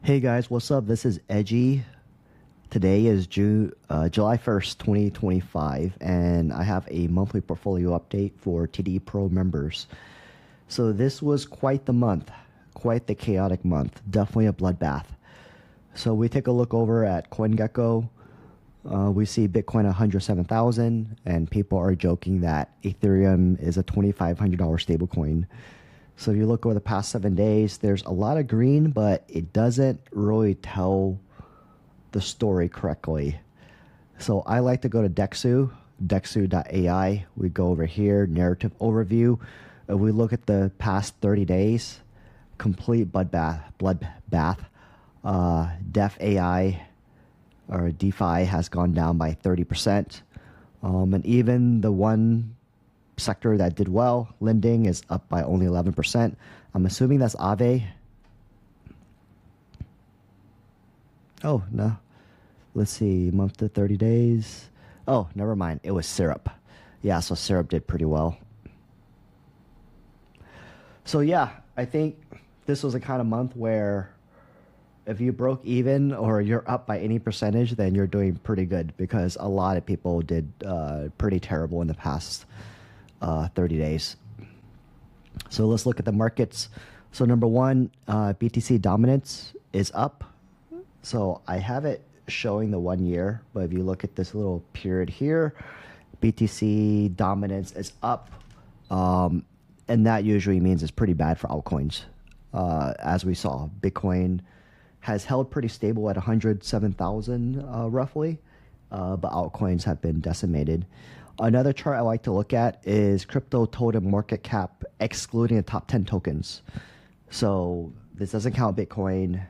Hey guys, what's up? This is Edgy. Today is July 1st, 2025, and I have a monthly portfolio update for TD Pro members. So this was quite the month, quite the chaotic month, definitely a bloodbath. So we take a look over at CoinGecko. We see Bitcoin 107,000, and people are joking that Ethereum is a $2,500 stablecoin. So if you look over the past 7 days, there's a lot of green, but it doesn't really tell the story correctly. So I like to go to Dexu.ai. We go over here, narrative overview. If we look at the past 30 days, complete bloodbath. Def AI or DeFi has gone down by 30%. And even the one sector that did well, lending, is up by only 11%. I'm assuming that's Aave. Oh, no. Let's see, month to 30 days. Oh, never mind. It was Syrup. Yeah, so Syrup did pretty well. So yeah, I think this was a kind of month where if you broke even or you're up by any percentage, then you're doing pretty good, because a lot of people did pretty terrible in the past 30 days. So let's look at the markets. So number one, BTC dominance is up. So I have it showing the 1 year, but if you look at this little period here, BTC dominance is up. And that usually means it's pretty bad for altcoins. As we saw, Bitcoin has held pretty stable at 107,000 roughly, but altcoins have been decimated. Another chart I like to look at is crypto total market cap excluding the top 10 tokens. So this doesn't count Bitcoin,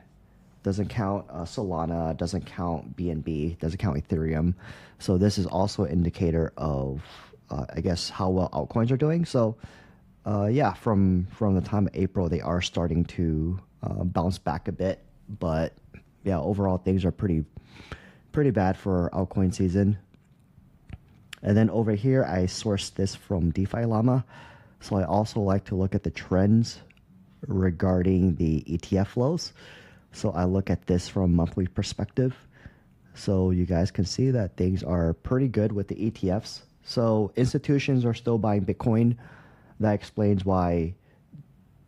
doesn't count Solana, doesn't count BNB, doesn't count Ethereum. So this is also an indicator of, I guess, how well altcoins are doing. So yeah, from the time of April, they are starting to bounce back a bit. But yeah, overall things are pretty bad for altcoin season. And then over here, I sourced this from DeFi Llama. So I also like to look at the trends regarding the ETF flows. So I look at this from monthly perspective. So you guys can see that things are pretty good with the ETFs. So institutions are still buying Bitcoin. That explains why,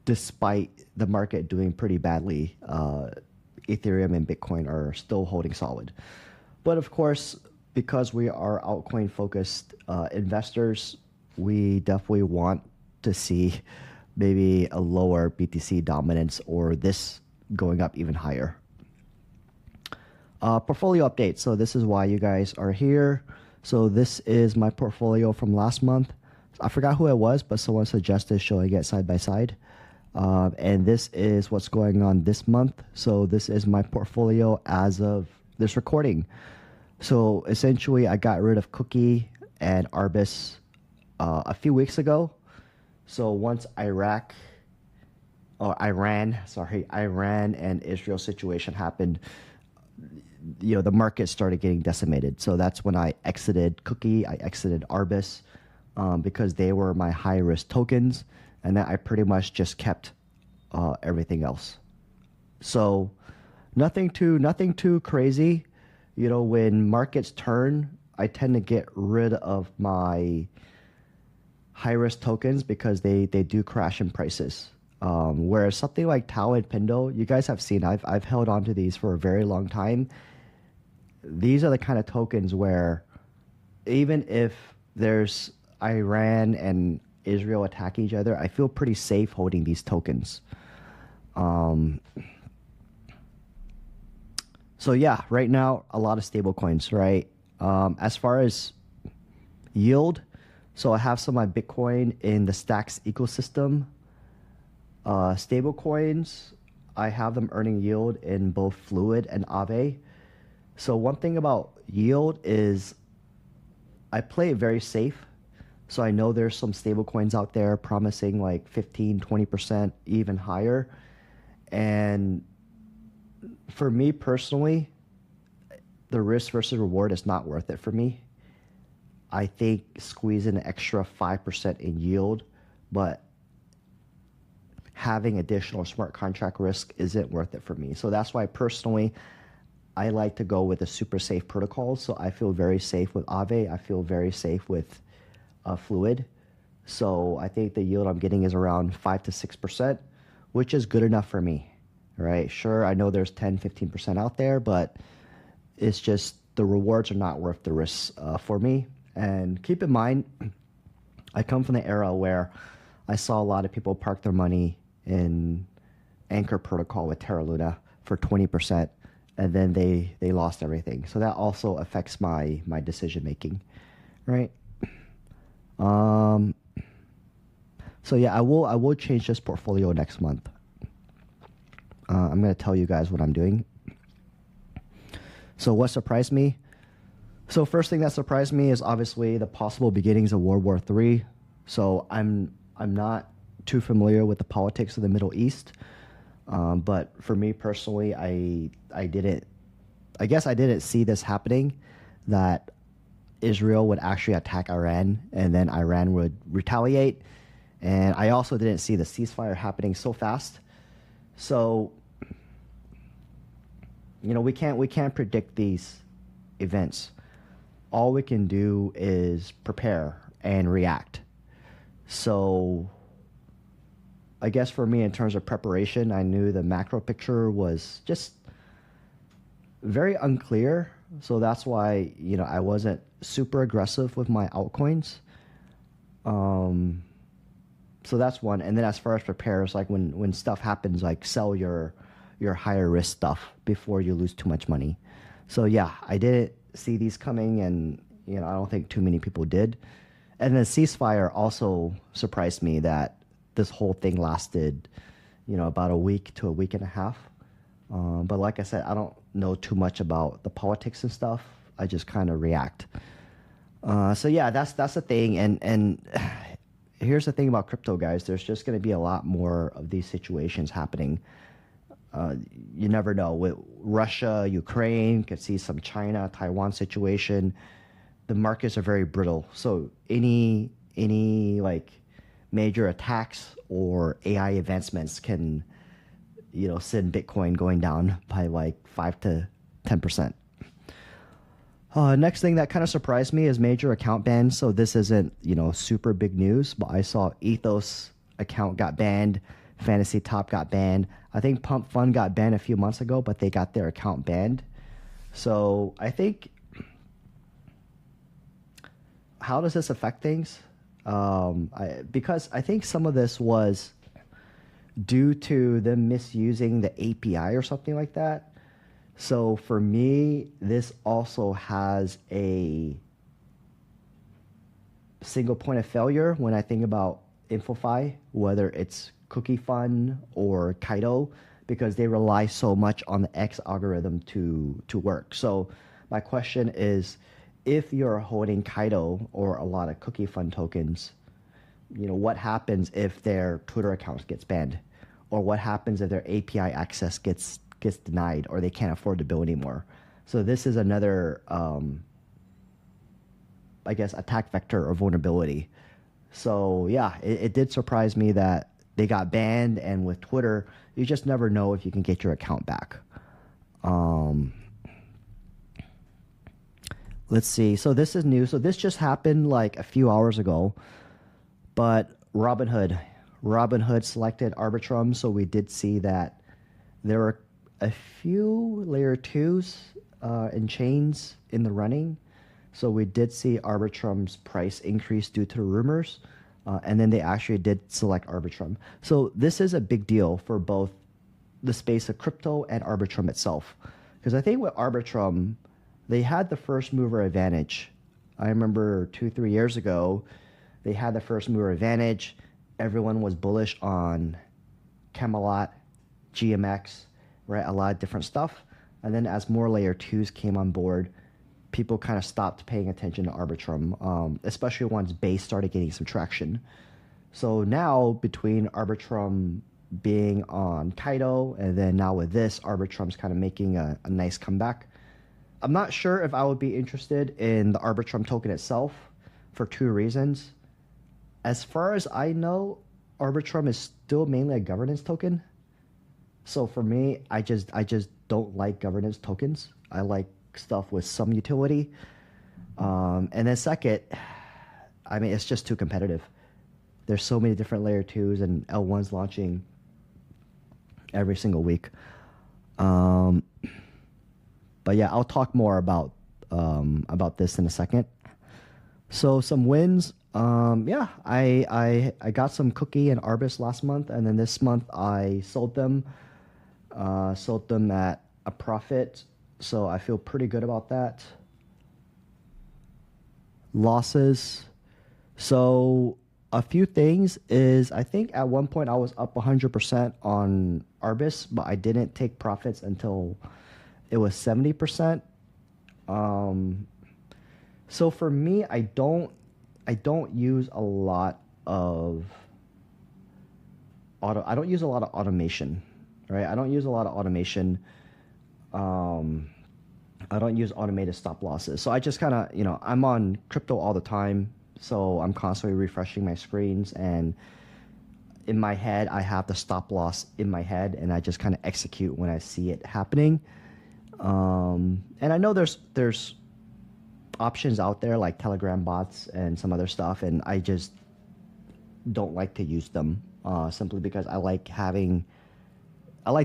despite the market doing pretty badly, Ethereum and Bitcoin are still holding solid. But of course, because we are altcoin focused investors, we definitely want to see maybe a lower BTC dominance or this going up even higher. Portfolio update. So this is why you guys are here. So this is my portfolio from last month. I forgot who it was, but someone suggested showing it side by side. And this is what's going on this month. So this is my portfolio as of this recording. So essentially, I got rid of Cookie and Arbis a few weeks ago. So once Iran and Israel situation happened, the market started getting decimated. So that's when I exited Cookie, I exited Arbis, because they were my high risk tokens, and then I pretty much just kept everything else. So nothing too crazy. When markets turn, I tend to get rid of my high-risk tokens because they do crash in prices. Whereas something like Tau and Pindo, you guys have seen, I've held on to these for a very long time. These are the kind of tokens where even if there's Iran and Israel attacking each other, I feel pretty safe holding these tokens. So yeah, right now, a lot of stable coins, right? As far as yield, so I have some of my Bitcoin in the Stacks ecosystem. Stable coins, I have them earning yield in both Fluid and Aave. So one thing about yield is I play it very safe. So I know there's some stable coins out there promising like 15, 20%, even higher. And for me personally, the risk versus reward is not worth it for me. I think squeeze an extra 5% in yield, but having additional smart contract risk isn't worth it for me. So that's why personally, I like to go with a super safe protocol. So I feel very safe with Aave. I feel very safe with Fluid. So I think the yield I'm getting is around 5 to 6%, which is good enough for me, right? Sure, I know there's 10, 15% out there, but it's just the rewards are not worth the risks for me. And keep in mind, I come from the era where I saw a lot of people park their money in Anchor Protocol with Terra Luna for 20%, and then they lost everything. So that also affects my decision making, right? So yeah, I will change this portfolio next month. I'm going to tell you guys what I'm doing. So what surprised me? So first thing that surprised me is obviously the possible beginnings of World War III. So I'm not too familiar with the politics of the Middle East, but for me personally, I guess I didn't see this happening, that Israel would actually attack Iran and then Iran would retaliate. And I also didn't see the ceasefire happening so fast. So, you know, we can't predict these events. All we can do is prepare and react. So I guess for me, in terms of preparation, I knew the macro picture was just very unclear. So that's why, you know, I wasn't super aggressive with my altcoins. So that's one. And then as far as prepares, like when stuff happens, like sell your higher risk stuff before you lose too much money. So yeah, I didn't see these coming, and you know, I don't think too many people did. And the ceasefire also surprised me that this whole thing lasted, you know, about a week to a week and a half. But like I said, I don't know too much about the politics and stuff. I just kind of react. So yeah, that's the thing. And here's the thing about crypto, guys. There's just going to be a lot more of these situations happening. You never know. With Russia, Ukraine, could see some China, Taiwan situation. The markets are very brittle. So any like major attacks or AI advancements can, you know, send Bitcoin going down by like 5 to 10%. Next thing that kind of surprised me is major account bans. So this isn't, you know, super big news, but I saw Ethos account got banned, Fantasy Top got banned. I think Pump Fund got banned a few months ago, but they got their account banned. So I think, how does this affect things? Because I think some of this was due to them misusing the API or something like that. So for me, this also has a single point of failure when I think about InfoFi, whether it's Cookie Fund or Kaido, because they rely so much on the X algorithm to work. So my question is, if you're holding Kaido or a lot of Cookie Fund tokens, you know, what happens if their Twitter accounts gets banned? Or what happens if their API access gets denied, or they can't afford to bill anymore? So this is another, I guess, attack vector or vulnerability. So yeah, it did surprise me that they got banned, and with Twitter, you just never know if you can get your account back. Let's see. So this is new. So this just happened like a few hours ago, but Robinhood selected Arbitrum. So we did see that there were a few layer 2s and chains in the running. So we did see Arbitrum's price increase due to rumors. And then they actually did select Arbitrum. So this is a big deal for both the space of crypto and Arbitrum itself. Because I think with Arbitrum, they had the first mover advantage. I remember 2-3 years ago, they had the first mover advantage. Everyone was bullish on Camelot, GMX, right? A lot of different stuff. And then as more layer 2s came on board, people kind of stopped paying attention to Arbitrum, especially once Base started getting some traction. So now, between Arbitrum being on Kaido, and then now with this, Arbitrum's kind of making a nice comeback. I'm not sure if I would be interested in the Arbitrum token itself for two reasons. As far as I know, Arbitrum is still mainly a governance token. So for me, I just don't like governance tokens. I like stuff with some utility. And then second, I mean, it's just too competitive. There's so many different layer twos and L1s launching every single week. Um, but yeah, I'll talk more about this in a second. So some wins. Yeah, I got some Cookie and Arbis last month, and then this month I sold them. Sold them at a profit, so I feel pretty good about that. Losses. So a few things is I think at one point I was up 100% on Arbis, but I didn't take profits until it was 70%. Um, so for me, I don't use a lot of I don't use a lot of automation, right? I don't use a lot of automation. Um, I don't use automated stop losses. So I just kind of, I'm on crypto all the time. So I'm constantly refreshing my screens, and in my head, I have the stop loss in my head, and I just kind of execute when I see it happening. And I know there's options out there like Telegram bots and some other stuff, and I just don't like to use them simply because I like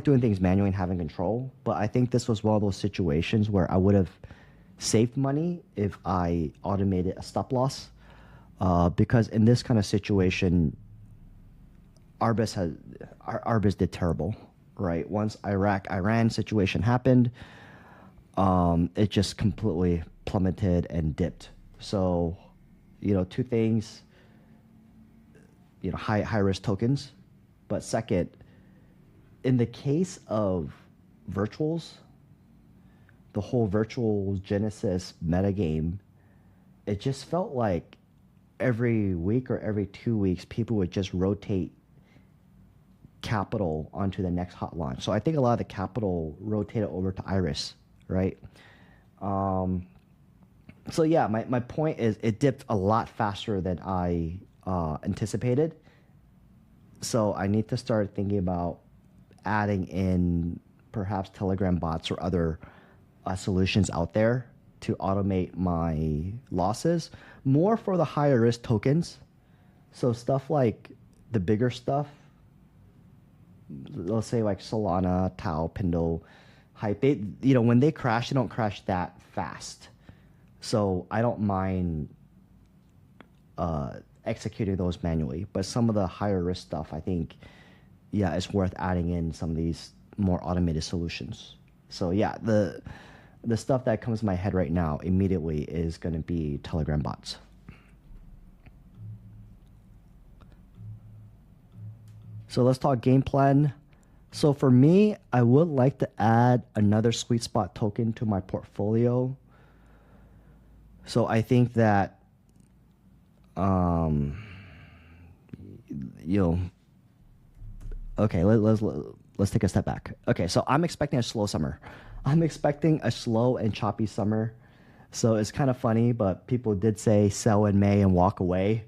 doing things manually and having control. But I think this was one of those situations where I would have saved money if I automated a stop loss. Because in this kind of situation, Arbis did terrible, right? Once Iran situation happened, it just completely plummeted and dipped. So, two things, high risk tokens. But second, in the case of virtuals, the whole virtual Genesis metagame, it just felt like every week or every 2 weeks, people would just rotate capital onto the next hot launch. So I think a lot of the capital rotated over to Iris, right? So yeah, my point is it dipped a lot faster than I anticipated. So I need to start thinking about adding in perhaps Telegram bots or other solutions out there to automate my losses, more for the higher risk tokens. So stuff like the bigger stuff, let's say like Solana, Tau, Pindle, Hype, when they crash, they don't crash that fast. So I don't mind executing those manually. But some of the higher risk stuff, I think, yeah, it's worth adding in some of these more automated solutions. So yeah, the stuff that comes to my head right now immediately is going to be Telegram bots. So let's talk game plan. So for me, I would like to add another sweet spot token to my portfolio. So I think that, okay, let's take a step back. Okay, so I'm expecting a slow summer. I'm expecting a slow and choppy summer. So it's kind of funny, but people did say sell in May and walk away.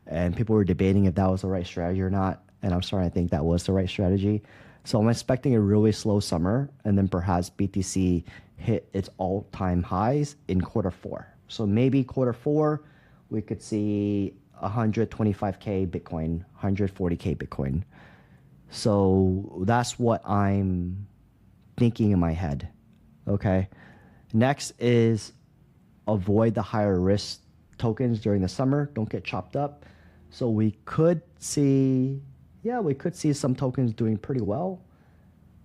And people were debating if that was the right strategy or not. And I'm starting to think that was the right strategy. So I'm expecting a really slow summer, and then perhaps BTC hit its all-time highs in Q4. So maybe Q4, we could see 125K Bitcoin, 140K Bitcoin. So that's what I'm thinking in my head. Okay. Next is avoid the higher risk tokens during the summer. Don't get chopped up. So we could see some tokens doing pretty well,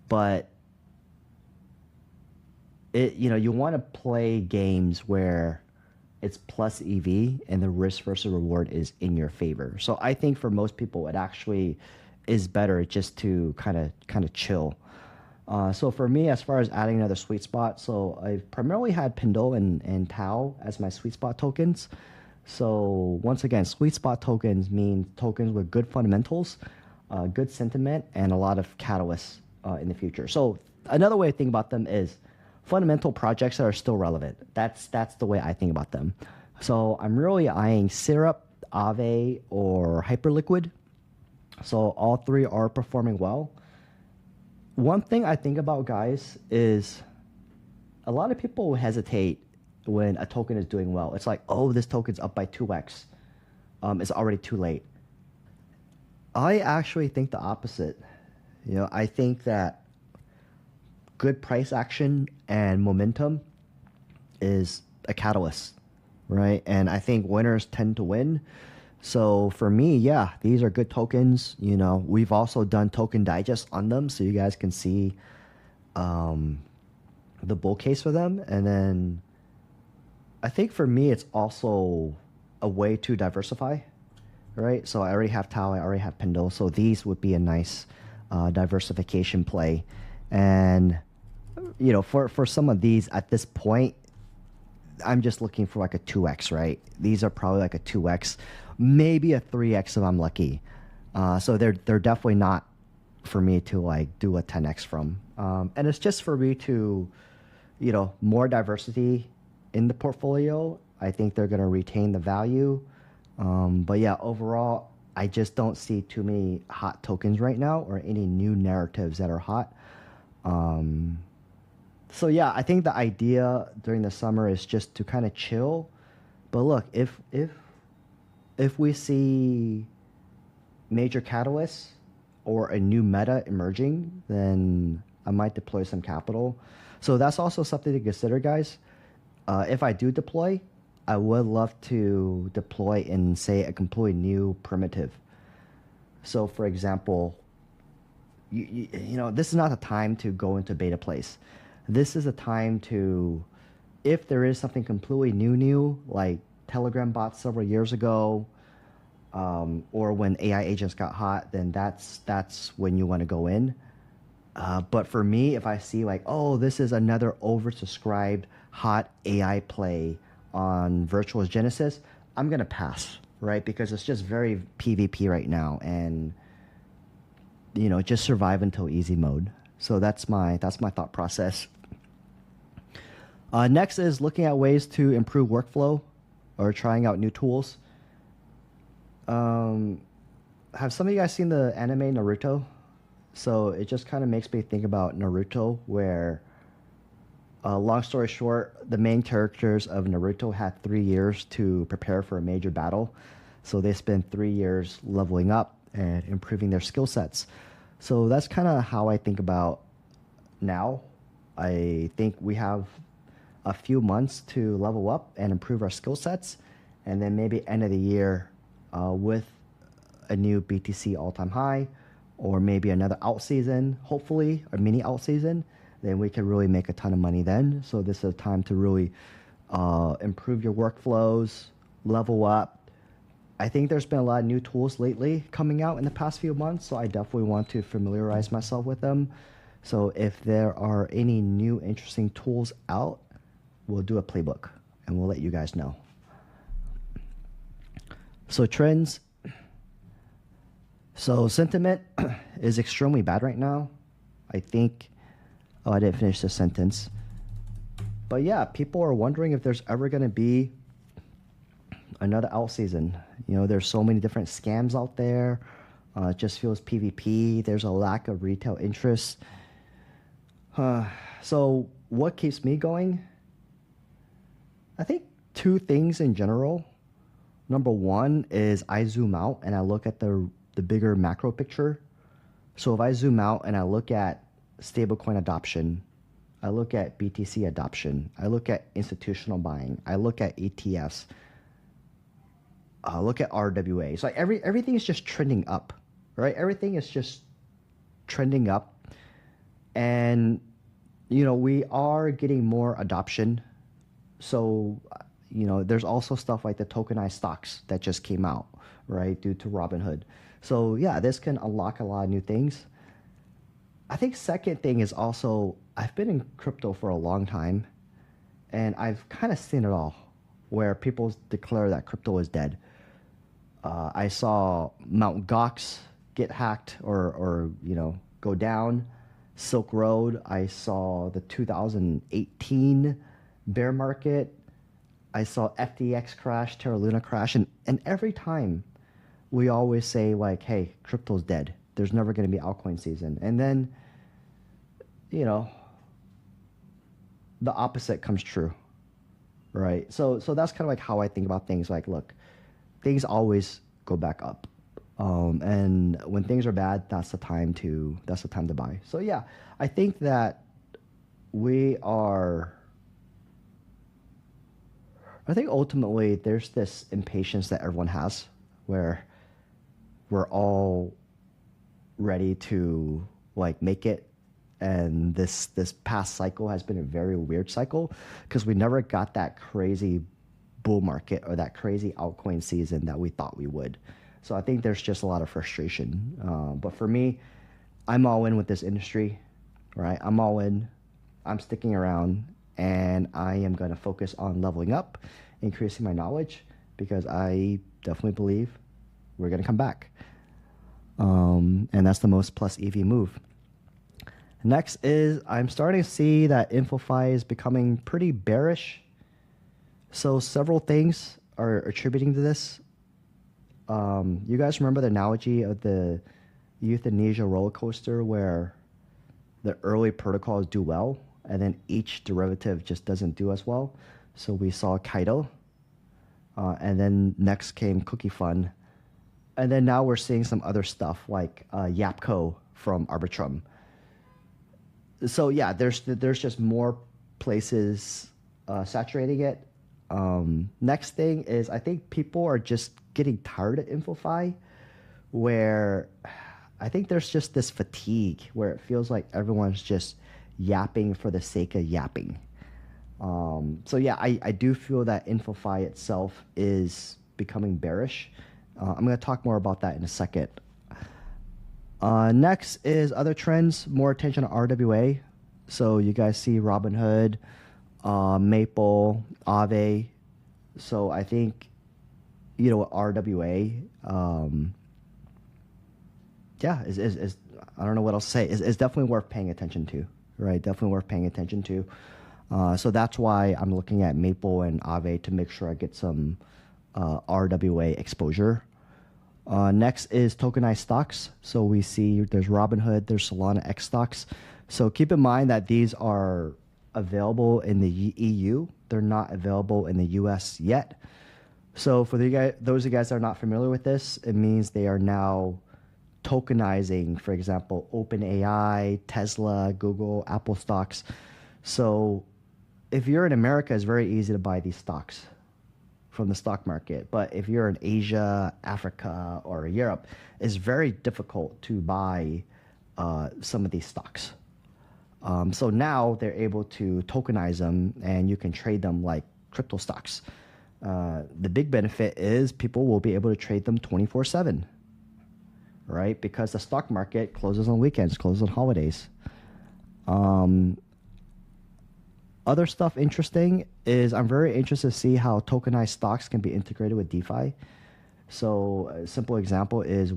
but you want to play games where it's plus EV and the risk versus reward is in your favor. So I think for most people, it actually is better just to kind of chill. So for me, as far as adding another sweet spot, so I've primarily had Pindle and Tau as my sweet spot tokens. So once again, sweet spot tokens mean tokens with good fundamentals, good sentiment, and a lot of catalysts in the future. So another way to think about them is fundamental projects that are still relevant. That's the way I think about them. So I'm really eyeing Syrup, Aave, or Hyperliquid. So all three are performing well. One thing I think about, guys, is a lot of people hesitate when a token is doing well. It's like, oh, this token's up by 2x. It's already too late. I actually think the opposite. I think that good price action and momentum is a catalyst, right? And I think winners tend to win. So for me, yeah, these are good tokens. We've also done token digest on them, so you guys can see the bull case for them. And then I think for me, it's also a way to diversify, right? So I already have Tau, I already have Pendle, so these would be a nice diversification play. And for some of these at this point, I'm just looking for like a 2x, right? These are probably like a 2x, maybe a 3x if I'm lucky. So they're definitely not for me to like do a 10x from. And it's just for me to, more diversity in the portfolio. I think they're going to retain the value. But yeah, overall, I just don't see too many hot tokens right now or any new narratives that are hot. So yeah, I think the idea during the summer is just to kind of chill. But look, if we see major catalysts or a new meta emerging, then I might deploy some capital. So that's also something to consider, guys. If I do deploy, I would love to deploy in, say, a completely new primitive. So, for example, this is not the time to go into beta place. This is a time to, if there is something completely new, like Telegram bots several years ago, or when AI agents got hot, then that's when you want to go in. But for me, if I see like, oh, this is another oversubscribed hot AI play on Virtual Genesis, I'm gonna pass, right? Because it's just very PvP right now, and just survive until easy mode. So that's my thought process. Next is looking at ways to improve workflow or trying out new tools. Have some of you guys seen the anime Naruto? So it just kind of makes me think about Naruto, where, long story short, the main characters of Naruto had 3 years to prepare for a major battle. So they spent 3 years leveling up and improving their skill sets. So that's kind of how I think about now. I think we have a few months to level up and improve our skill sets, and then maybe end of the year with a new BTC all-time high, or maybe another out season, hopefully a mini out season, then we can really make a ton of money then. So this is a time to really improve your workflows, level up. I think there's been a lot of new tools lately coming out in the past few months, so I definitely want to familiarize myself with them. So if there are any new interesting tools out, we'll do a playbook and we'll let you guys know. So trends. So sentiment is extremely bad right now. I think, oh, I didn't finish the sentence. But yeah, people are wondering if there's ever going to be another out season. There's so many different scams out there. It just feels PvP. There's a lack of retail interest. So what keeps me going? I think two things in general. Number one is I zoom out and I look at the bigger macro picture. So if I zoom out and I look at stablecoin adoption, I look at BTC adoption, I look at institutional buying, I look at ETFs, look at RWA. So everything is just trending up, right? Everything is just trending up. And, we are getting more adoption. So, there's also stuff like the tokenized stocks that just came out, right, due to Robinhood. So yeah, this can unlock a lot of new things. I think second thing is also, I've been in crypto for a long time, and I've kind of seen it all, where people declare that crypto is dead. I saw Mt. Gox get hacked or go down. Silk Road, I saw the 2018 bear market. I saw FTX crash, Terra Luna crash, and every time we always say like, hey, crypto's dead. There's never going to be altcoin season. And then, you know, the opposite comes true, right? So that's kind of like how I think about things. Like, look, things always go back up. And when things are bad, that's the time to buy. So yeah, I think that we are. I think ultimately there's this impatience that everyone has, where we're all ready to like make it, and this past cycle has been a very weird cycle because we never got that crazy bull market or that crazy altcoin season that we thought we would. So I think there's just a lot of frustration. But for me, I'm all in with this industry, right? I'm all in. I'm sticking around, and I am going to focus on leveling up, increasing my knowledge, because I definitely believe we're going to come back. And that's the most plus EV move. Next is I'm starting to see that InfoFi is becoming pretty bearish. So several things are attributing to this. You guys remember the analogy of the euthanasia roller coaster where the early protocols do well and then each derivative just doesn't do as well? So we saw Kaido, and then next came Cookie Fund, and then now we're seeing some other stuff like Yapco from Arbitrum. So yeah, there's just more places saturating it. Next thing is I think people are just getting tired of InfoFi, where I think there's just this fatigue where it feels like everyone's just yapping for the sake of yapping. So yeah, I do feel that InfoFi itself is becoming bearish. I'm going to talk more about that in a second. Next is other trends, more attention to RWA. So you guys see Robinhood, Maple, Aave. So I think, you know, RWA, yeah, is I don't know what else to say. Is definitely worth paying attention to, right? Definitely worth paying attention to. So that's why I'm looking at Maple and Aave to make sure I get some RWA exposure. Next is tokenized stocks. So we see there's Robinhood, there's Solana X stocks. So keep in mind that these are available in the EU. They're not available in the US yet. So for those of you guys that are not familiar with this, it means they are now tokenizing, for example, OpenAI, Tesla, Google, Apple stocks. So if you're in America, it's very easy to buy these stocks from the stock market. But if you're in Asia, Africa, or Europe, it's very difficult to buy some of these stocks. So now they're able to tokenize them, and you can trade them like crypto stocks. The big benefit is people will be able to trade them 24/7, right? Because the stock market closes on weekends, closes on holidays. Other stuff interesting is I'm very interested to see how tokenized stocks can be integrated with DeFi. So a simple example is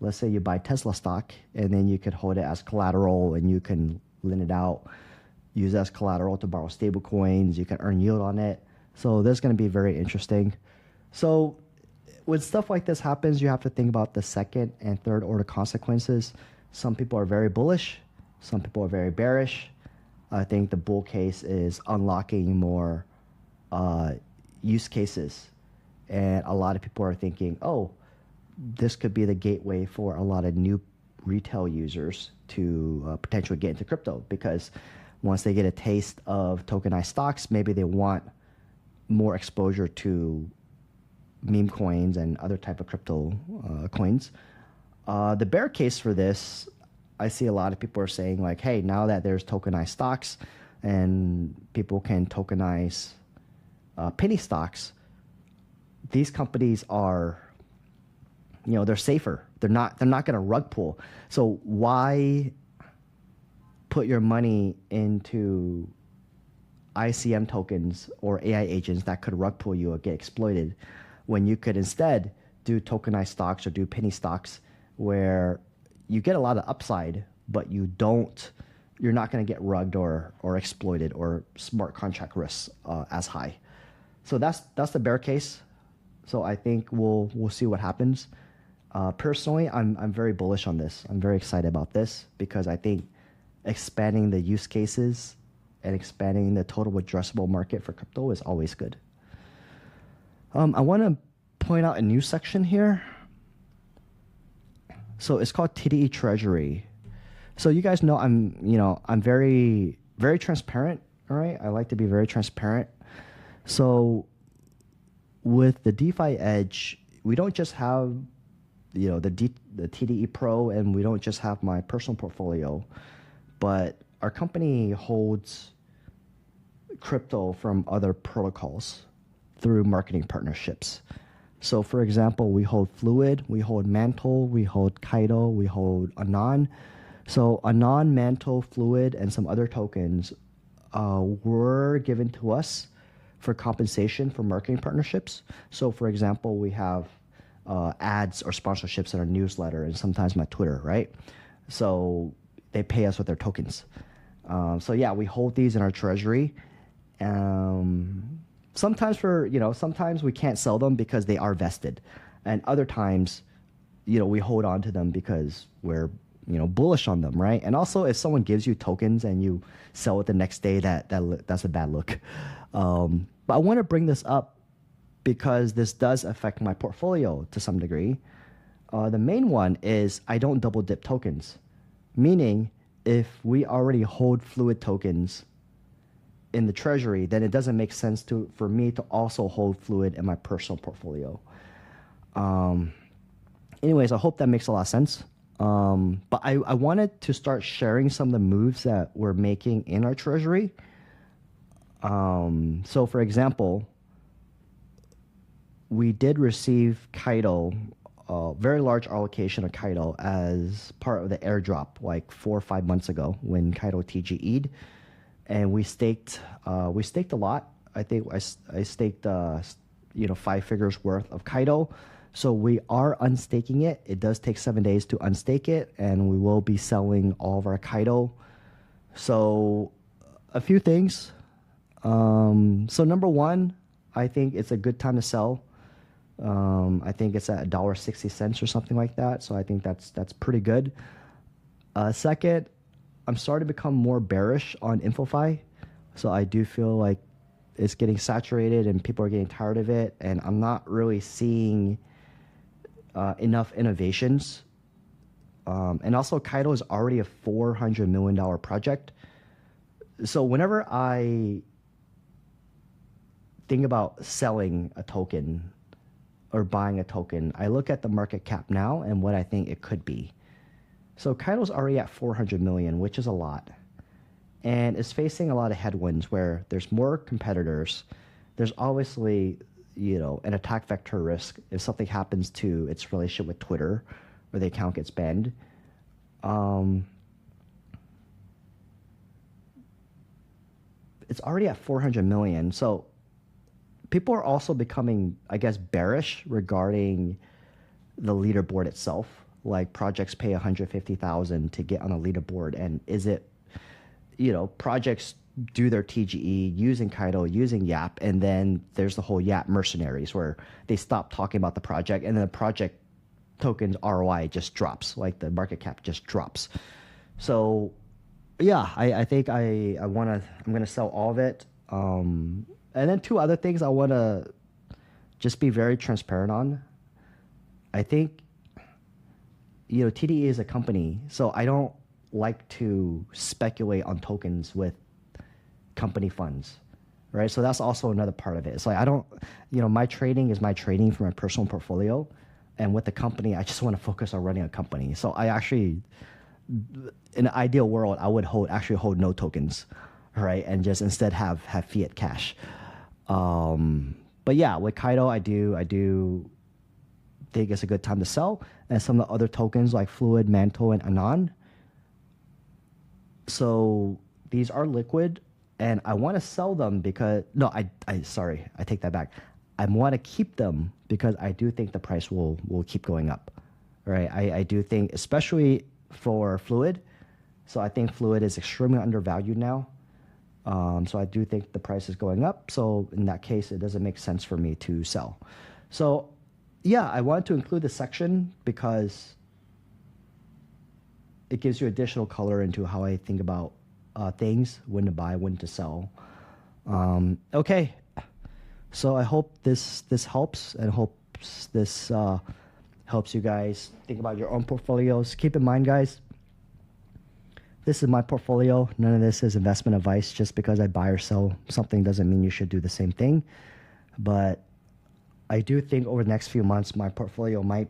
let's say you buy Tesla stock, and then you could hold it as collateral, and you can lend it out, use it as collateral to borrow stable coins. You can earn yield on it. So this is going to be very interesting. So when stuff like this happens, you have to think about the second and third order consequences. Some people are very bullish. Some people are very bearish. I think the bull case is unlocking more use cases. And a lot of people are thinking, oh, this could be the gateway for a lot of new retail users to potentially get into crypto, because once they get a taste of tokenized stocks, maybe they want more exposure to meme coins and other type of crypto coins. The bear case for this, I see a lot of people are saying like, hey, now that there's tokenized stocks and people can tokenize penny stocks, these companies are, you know, they're safer. They're not going to rug pull. So why put your money into ICM tokens or AI agents that could rug pull you or get exploited, when you could instead do tokenized stocks or do penny stocks where you get a lot of upside, but you're not going to get rugged or exploited, or smart contract risks as high. So that's the bear case. So I think we'll see what happens. Personally, I'm very bullish on this. I'm very excited about this because I think expanding the use cases and expanding the total addressable market for crypto is always good. I want to point out a new section here. So it's called TDE Treasury. So you guys know I'm very, very transparent. All right. I like to be very transparent. So with the DeFi Edge, we don't just have, the TDE Pro, and we don't just have my personal portfolio, but our company holds crypto from other protocols through marketing partnerships. So for example, we hold Fluid, we hold Mantle, we hold Kaido, we hold Anon. So Anon, Mantle, Fluid, and some other tokens were given to us for compensation for marketing partnerships. So for example, we have ads or sponsorships in our newsletter and sometimes my Twitter, right? So they pay us with their tokens. So yeah, we hold these in our treasury. Sometimes sometimes we can't sell them because they are vested, and other times, we hold on to them because we're, bullish on them, right? And also, if someone gives you tokens and you sell it the next day, that's a bad look. But I want to bring this up because this does affect my portfolio to some degree. The main one is I don't double dip tokens, meaning if we already hold Fluid tokens in the treasury, then it doesn't make sense for me to also hold Fluid in my personal portfolio. Anyways, I hope that makes a lot of sense. But I wanted to start sharing some of the moves that we're making in our treasury. So for example, we did receive Kaido, a very large allocation of Kaido as part of the airdrop like 4 or 5 months ago when Kaido TGE'd. And we staked a lot. I think I staked 5 figures worth of Kaido. So we are unstaking it. It does take 7 days to unstake it, and we will be selling all of our Kaido. So a few things. So number one, I think it's a good time to sell. I think it's at $1.60 or something like that. So I think that's pretty good. Second, I'm starting to become more bearish on InfoFi. So I do feel like it's getting saturated and people are getting tired of it. And I'm not really seeing enough innovations. And also Kaido is already a $400 million project. So whenever I think about selling a token or buying a token, I look at the market cap now and what I think it could be. So Kaido's already at 400 million, which is a lot. And it's facing a lot of headwinds where there's more competitors. There's obviously, an attack vector risk if something happens to its relationship with Twitter or the account gets banned. It's already at 400 million. So people are also becoming, I guess, bearish regarding the leaderboard itself. Like projects pay 150,000 to get on a leaderboard, and is it, projects do their TGE using Kaido, using Yap, and then there's the whole Yap mercenaries where they stop talking about the project, and then the project token's ROI just drops, like the market cap just drops. So, yeah, I think I'm gonna sell all of it. And then 2 other things I want to just be very transparent on. I think, TDE is a company, so I don't like to speculate on tokens with company funds, right? So that's also another part of it. It's like I don't, my trading is my trading for my personal portfolio, and with the company, I just want to focus on running a company. So I actually, in an ideal world, I would actually hold no tokens, right, and just instead have fiat cash. But yeah, with Kaido, I do think it's a good time to sell, and some of the other tokens like Fluid, Mantle, and Anon. So these are liquid, and I want to sell them because sorry, I take that back. I want to keep them because I do think the price will keep going up, right? I do think, especially for Fluid. So I think Fluid is extremely undervalued now. So I do think the price is going up. So in that case, it doesn't make sense for me to sell. So, yeah, I wanted to include this section because it gives you additional color into how I think about things, when to buy, when to sell. Okay, so I hope this helps, and hopes this helps you guys think about your own portfolios. Keep in mind, guys, this is my portfolio. None of this is investment advice. Just because I buy or sell something doesn't mean you should do the same thing. But I do think over the next few months, my portfolio might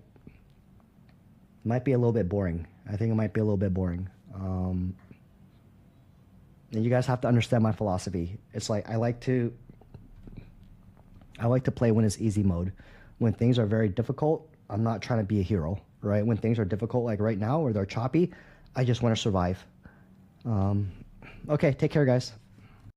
be a little bit boring. I think it might be a little bit boring. And you guys have to understand my philosophy. It's like I like to play when it's easy mode. When things are very difficult, I'm not trying to be a hero, right? When things are difficult, like right now, or they're choppy, I just want to survive. Okay, take care, guys.